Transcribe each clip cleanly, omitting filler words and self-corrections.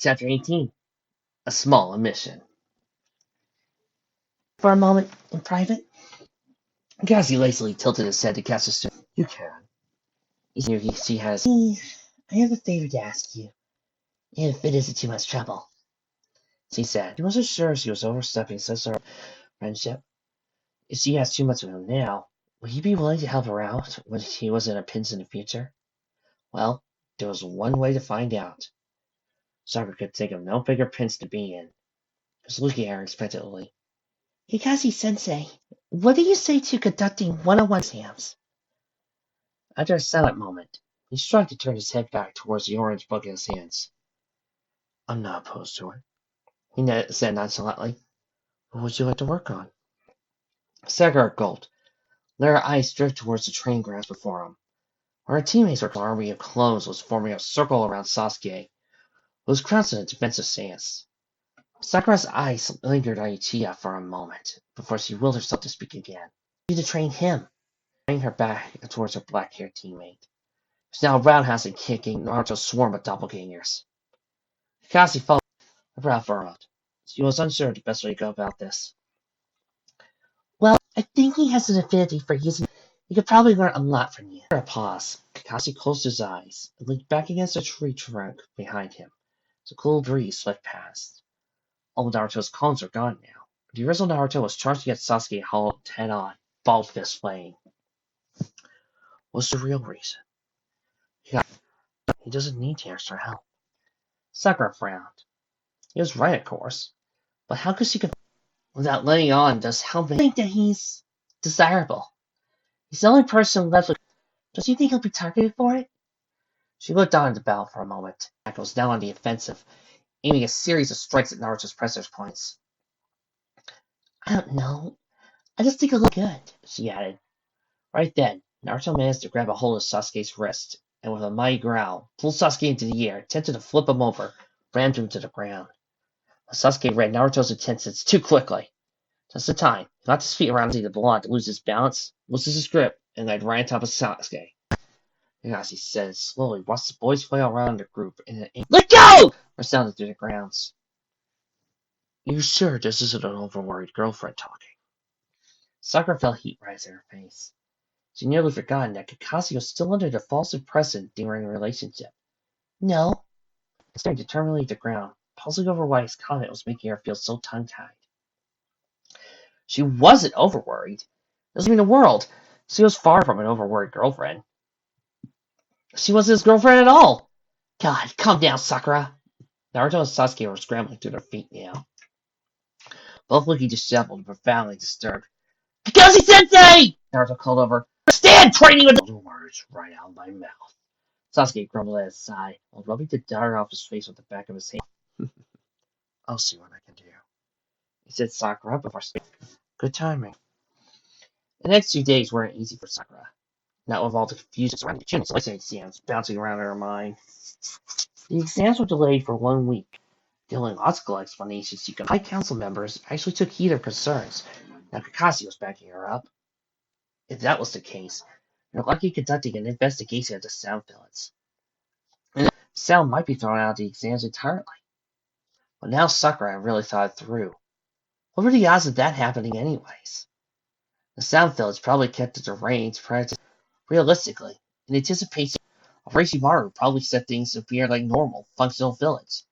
Chapter 18. A Small Omission. For a moment, in private, Cassie lazily tilted his head to cast a stone. You can. She has. I have a favor to ask you, if it isn't too much trouble, she said. She wasn't sure she was overstepping such a friendship. If she has too much of him now, would he be willing to help her out when he was in a pinch in the future? Well, there was one way to find out. Sakura could think of no bigger pinch to be in. He was looking at her expectantly. Hikashi-sensei, what do you say to conducting one-on-one exams? After a silent moment, he tried to turn his head back towards the orange book in his hands. I'm not opposed to it, he said nonchalantly. What would you like to work on? Sakura gulped, let her eyes drift towards the training grounds before him. Where her teammates were army of clones was forming a circle around Sasuke, who was crouched in a defensive stance. Sakura's eyes lingered on Uchiha for a moment, before she willed herself to speak again. You to train him, turning her back towards her black-haired teammate. She was now roundhousing kicking Naruto's swarm of doppelgangers. Kakashi followed, her brow furrowed. She was unsure of the best way to go about this. Well, I think he has an affinity for using. He could probably learn a lot from you. After a pause, Kakashi closed his eyes and leaned back against a tree trunk behind him. The cool breeze swept past. All of Naruto's clones are gone now. The original Naruto was charging at Sasuke head-on, bald fist playing. What's the real reason? He doesn't need the extra help. Sakura frowned. He was right, of course. But how could she without letting on just how they think that he's desirable? He's the only person left with. Don't you think he'll be targeted for it? She looked on at the battle for a moment. Jack was now on the offensive, aiming a series of strikes at Naruto's pressure points. I don't know. I just think it'll look good, she added. Right then, Naruto managed to grab a hold of Sasuke's wrist, and with a mighty growl, pulled Sasuke into the air, attempted to flip him over, rammed him to the ground. But Sasuke read Naruto's intentions too quickly. Just in time, he got his feet around the block to lose his balance, loses his grip, and laid right on top of Sasuke. Kakashi said slowly, watched the boys flail around the group, and an "Let go!" resounded through the grounds. You sure this isn't an overworried girlfriend talking? Sakura felt heat rise in her face. She nearly forgotten that Kakashi was still under the false impression they were in a relationship. No. Staring determinedly at the ground, puzzling over why his comment was making her feel so tongue-tied. She wasn't overworried. Doesn't mean the world. She was far from an overworried girlfriend. She wasn't his girlfriend at all. God, calm down, Sakura. Naruto and Sasuke were scrambling to their feet now, both looking disheveled and profoundly disturbed. Kakashi-sensei! Naruto called over. Stand training with the words right out of my mouth. Sasuke grumbled at his side, while rubbing the dart off his face with the back of his hand. I'll see what I can do, he said Sakura before speaking. Good timing. The next 2 days weren't easy for Sakura, not with all the confusion surrounding the Chunin's listening exams bouncing around in her mind. The exams were delayed for 1 week. Dealing logical explanations, high council members actually took heed of concerns. Now Kakashi was backing her up. If that was the case, they're likely conducting an investigation of the Sound Village. And Sound might be thrown out of the exams entirely. But now Sakura had really thought it through. What were the odds of that happening anyways? The Sound Village probably kept its reins prior to. Realistically, in anticipation of Orochimaru probably set things to appear like normal, functional village.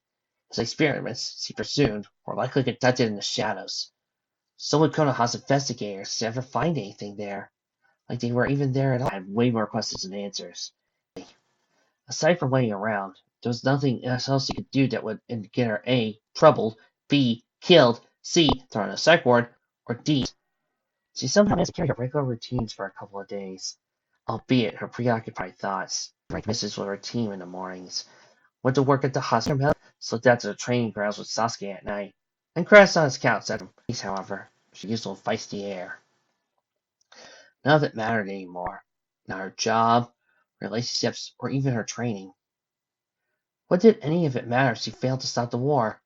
His experiments, she presumed, were likely conducted in the shadows. So would Konoha's investigators ever find anything there? Like they were even there at all? I had way more questions than answers. Aside from waiting around, there was nothing else she could do that would get her A, troubled, B, killed, C, thrown in a psych ward, or D. She somehow managed to carry her regular routines for a couple of days, albeit her preoccupied thoughts. Misses with her team in the mornings, went to work at the hospital, slipped out to the training grounds with Sasuke at night, and crashed on his couch at peace, however. She used a little feisty air. None of it mattered anymore. Not her job, relationships, or even her training. What did any of it matter if she failed to stop the war?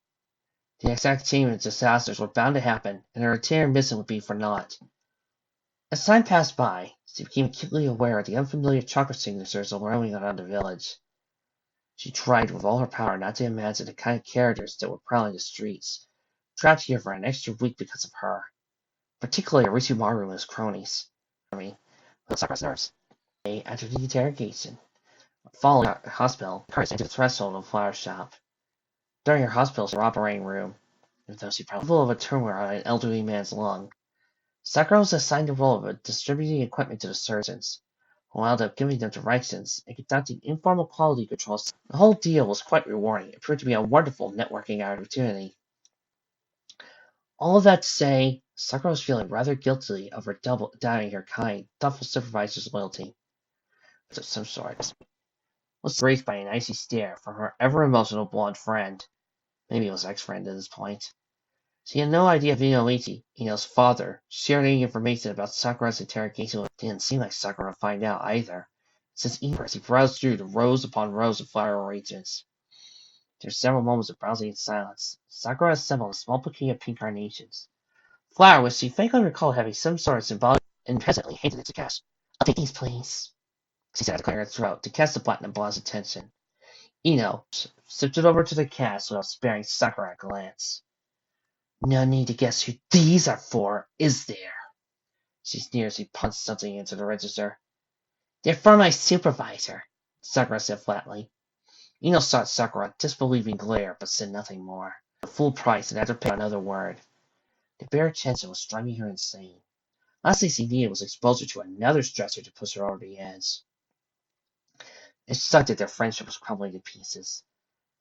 The exact chain of disasters were bound to happen, and her entire mission would be for naught. As time passed by, she became acutely aware of the unfamiliar chakra signatures roaming around the village. She tried with all her power not to imagine the kind of characters that were prowling the streets, trapped here for an extra week because of her, particularly Orochimaru and his cronies. Sakura's nerves. After the interrogation, following the hospital, Kurt entered the threshold of a flower shop. During her hospital's operating room, even though she probably full of a tumor on an elderly man's lung, Sakura was assigned the role of distributing equipment to the surgeons, who wound up giving them directions and conducting informal quality controls. The whole deal was quite rewarding. It proved to be a wonderful networking opportunity. All of that to say, Sakura was feeling rather guilty of her doubting her kind, thoughtful supervisor's loyalty of some sort. Was braced by an icy stare from her ever-emotional blonde friend. Maybe it was ex-friend at this point. She had no idea if Inoichi, Ino's father, shared any information about Sakura's interrogation. It didn't seem like Sakura would find out either, since even as he browsed through the rows upon rows of flower arrangements. After several moments of browsing in silence, Sakura assembled a small bouquet of pink carnations. Flower which she vaguely recalled having some sort of symbolic, and presently handed it to Cass. "I'll take these, please," she said, clearing her throat to catch the platinum blonde's attention. Ino sipped it over to the Cass without sparing Sakura a glance. "No need to guess who these are for, is there?" She sneered as she punched something into the register. "They're for my supervisor," Sakura said flatly. Ino saw Sakura a disbelieving glare, but said nothing more. The full price, and after paying another word. The bare attention was driving her insane. Last thing she needed was exposure to another stressor to push her over the edge. It sucked that their friendship was crumbling to pieces.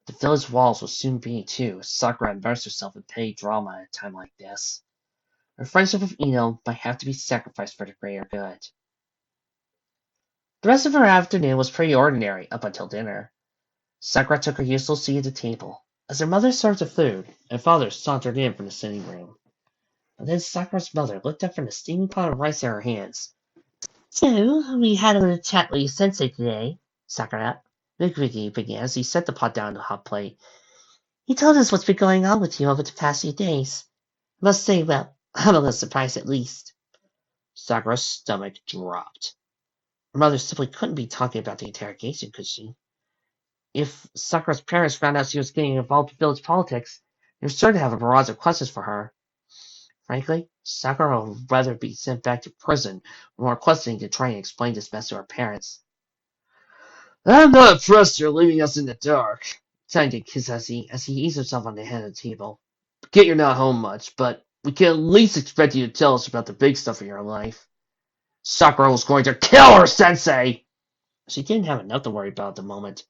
The village walls would soon be, too, as Sakura immersed herself in petty drama at a time like this. Her friendship with Ino might have to be sacrificed for the greater good. The rest of her afternoon was pretty ordinary, up until dinner. Sakura took her usual seat at the table, as her mother served the food, and father sauntered in from the sitting room. And then Sakura's mother looked up from the steaming pot of rice in her hands. "So, we had a little chat with your sensei today, Sakura," Mikiki began as he set the pot down on the hot plate. "He told us what's been going on with you over the past few days. I must say, well, I'm a little surprised at least." Sakura's stomach dropped. Her mother simply couldn't be talking about the interrogation, could she? If Sakura's parents found out she was getting involved in village politics, they were sure to have a barrage of questions for her. Frankly, Sakura would rather be sent back to prison for more questioning to try and explain this mess to her parents. "I'm not impressed you're leaving us in the dark," sighed Kizashi as he eased himself on the head of the table. "Get you're not home much, but we can at least expect you to tell us about the big stuff in your life." Sakura was going to kill her sensei! She didn't have enough to worry about at the moment.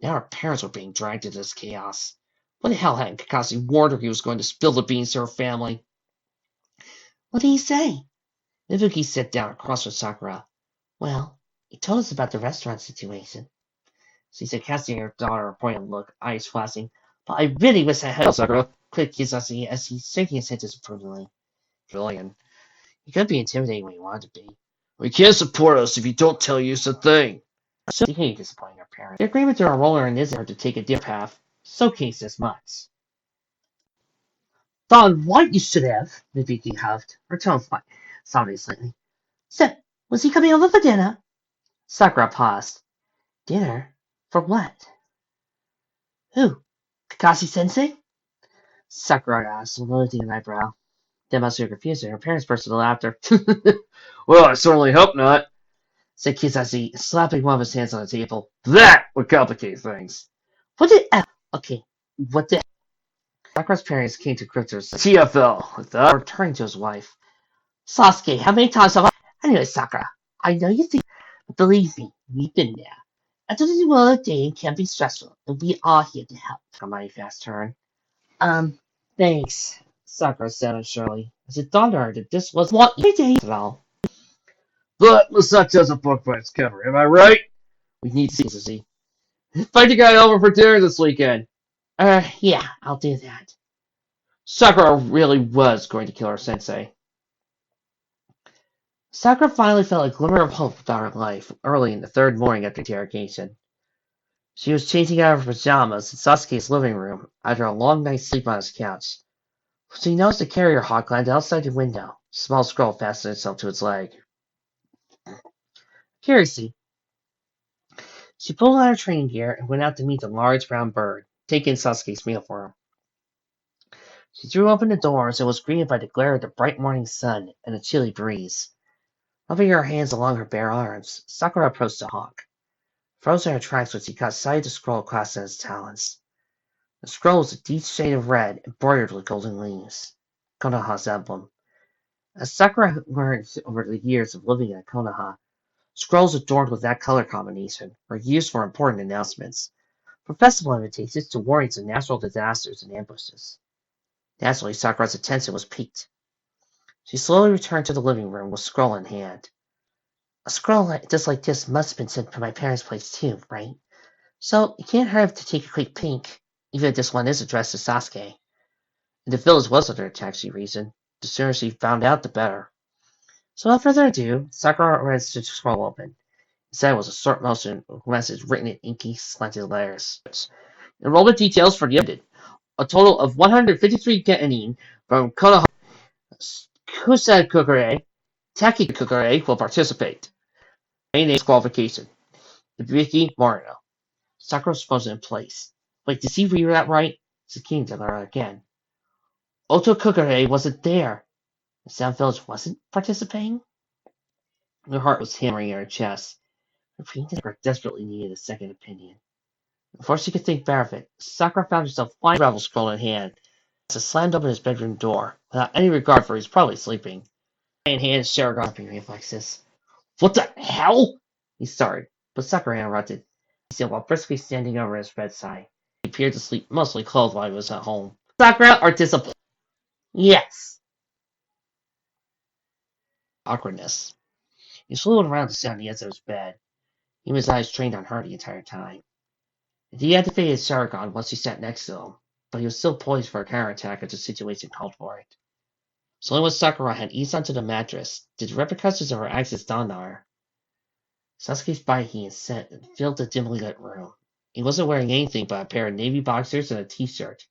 Now her parents were being dragged into this chaos. What the hell hadn't Kakashi warned her he was going to spill the beans to her family? "What did he say?" Ibuki sat down across from Sakura. "Well, he told us about the restaurant situation," she said, casting her daughter a pointed look, eyes flashing. "But I really wish I had..." Sakura, quick Kizashi, as he's shaking his head disapprovingly. Julian, he could be intimidating when he wanted to be. "We can't support us if you don't tell us a thing." So she hated disappointing her parents. The agreement to enroll her in Izzy to take a different path showcased as much. "Don, what you should have," Nabiki huffed, her tone sounded slightly. "So, was he coming over for dinner?" Sakura paused. "Dinner? For what?" "Who? Kakashi-sensei?" Sakura asked, lifting an eyebrow. That must be confusing. Her parents burst into laughter. "Well, I certainly hope not," said Kizashi, slapping one of his hands on the table. "That would complicate things." "What the Okay, what the Sakura's parents came to grips with TFL without returning to his wife. "Sasuke, how many times have I..." "Anyway, Sakura, I know you think, but believe me, we've been there. After the world of dating can be stressful, and we are here to help." A mighty fast turn. Thanks, Sakura said unsurely, as it dawned on her that this was what your day at all. "But let's not judge a book by its cover, am I right? We need secrecy. Find a guy over for dinner this weekend." Yeah, I'll do that." Sakura really was going to kill her sensei. Sakura finally felt a glimmer of hope about her life early in the third morning after interrogation. She was changing out of her pajamas in Sasuke's living room after a long night's sleep on his couch. She noticed a carrier hawk landed outside the window. A small scroll fastened itself to its leg. Curiously, She pulled on her training gear and went out to meet the large brown bird, taking Sasuke's meal for him. She threw open the doors and was greeted by the glare of the bright morning sun and a chilly breeze. Rubbing her hands along her bare arms, Sakura approached the hawk. Froze in her tracks when she caught sight of the scroll clasped in its talons. The scroll was a deep shade of red, embroidered with golden leaves. Konoha's emblem. As Sakura learned over the years of living in Konoha, scrolls adorned with that color combination were used for important announcements, from festival invitations to warnings of natural disasters and ambushes. Naturally, Sakura's attention was piqued. She slowly returned to the living room with scroll in hand. A scroll just like this must have been sent to my parents' place too, right? So it can't hurt to take a quick peek, even if this one is addressed to Sasuke. And the village was under attack, she reasoned. The sooner she found out, the better. So without further ado, Sakura read the scroll open. Inside was a short message written in inky, slanted letters. Enrollment details for the ended. A total of 153 genin from Konoha Kusakugure, Takikugure will participate. Main name qualification. Ibiki Marino. Sakura's frozen in place. Wait, did he read that right? Sakine did that again. Otokugure wasn't there. The Sound Village wasn't participating? Her heart was hammering in her chest. Her Sakura desperately needed a second opinion. Before she could think better of it, Sakura found herself flying Rebel scroll in hand as it slammed open his bedroom door, without any regard for he was probably sleeping. In hand, Sharingan upping reflexes. What the hell? He started, but Sakura interrupted. He said while briskly standing over his bedside. He appeared to sleep mostly clothed while he was at home. Sakura are disappointed. Yes. Awkwardness. He slowed around to sit on the edge of his bed. Even his eyes trained on her the entire time. He deactivated his Sharingan once he sat next to him, but he was still poised for a counterattack if the situation called for it. So when Sakura had eased onto the mattress, did the repercussions of her actions dawn on her? Sasuke's body heat and scent filled the dimly lit room. He wasn't wearing anything but a pair of navy boxers and a t-shirt.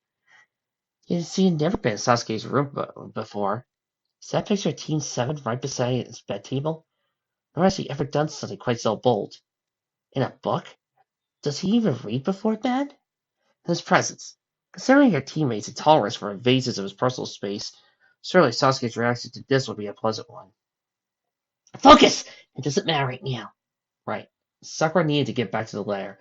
He had never been in Sasuke's room before. Is that picture of Team 7 right beside his bed table? Nor has he ever done something quite so bold. In a book? Does he even read before bed? In his presence, considering her teammates' intolerance for invasions of his personal space, surely Sasuke's reaction to this would be a pleasant one. Focus! It doesn't matter right now. Right. Sakura needed to get back to the lair,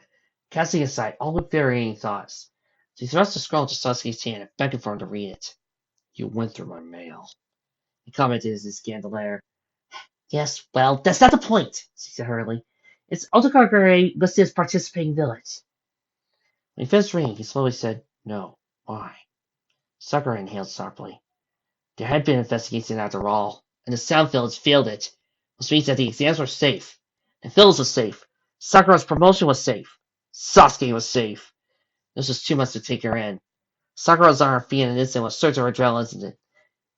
casting aside all varying thoughts. She thrust the scroll into Sasuke's hand and beckoned for him to read it. You went through my mail, he commented as he scanned the lair. Yes, well, that's not the point, she said hurriedly. It's Otokagure listed as participating village. When he finished reading, he slowly said, No. Why? Sakura inhaled sharply. There had been an investigation after all, and the Sound Village failed it, which means that the exams were safe. The village was safe. Sakura's promotion was safe. Sasuke was safe. This was too much to take her in. Sakura was on her feet in an instant with a surge of adrenaline.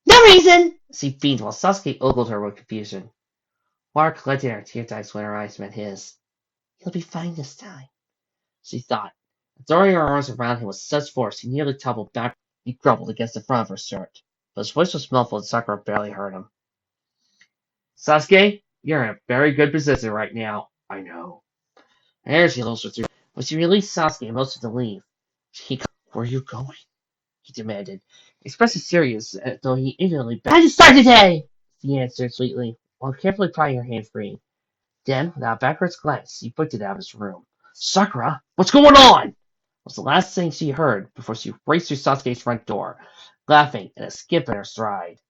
No reason! She beamed while Sasuke ogled her with confusion. Water collected in her tear-ducts when her eyes met his. He'll be fine this time, she thought. Throwing her arms around him with such force, he nearly toppled back. He grumbled against the front of her shirt, but his voice was muffled and Sakura barely heard him. Sasuke, you're in a very good position right now. I know. Her energy levels were through. When she released Sasuke and motioned to leave, Where are you going? He demanded, expressing serious, though he ignorantly begged. I just start today! She answered sweetly, while carefully prying her hand free. Then, without a backwards glance, she booked it out of his room. Sakura, what's going on? Was the last thing she heard before she raced through Sasuke's front door, laughing and a skip in her stride.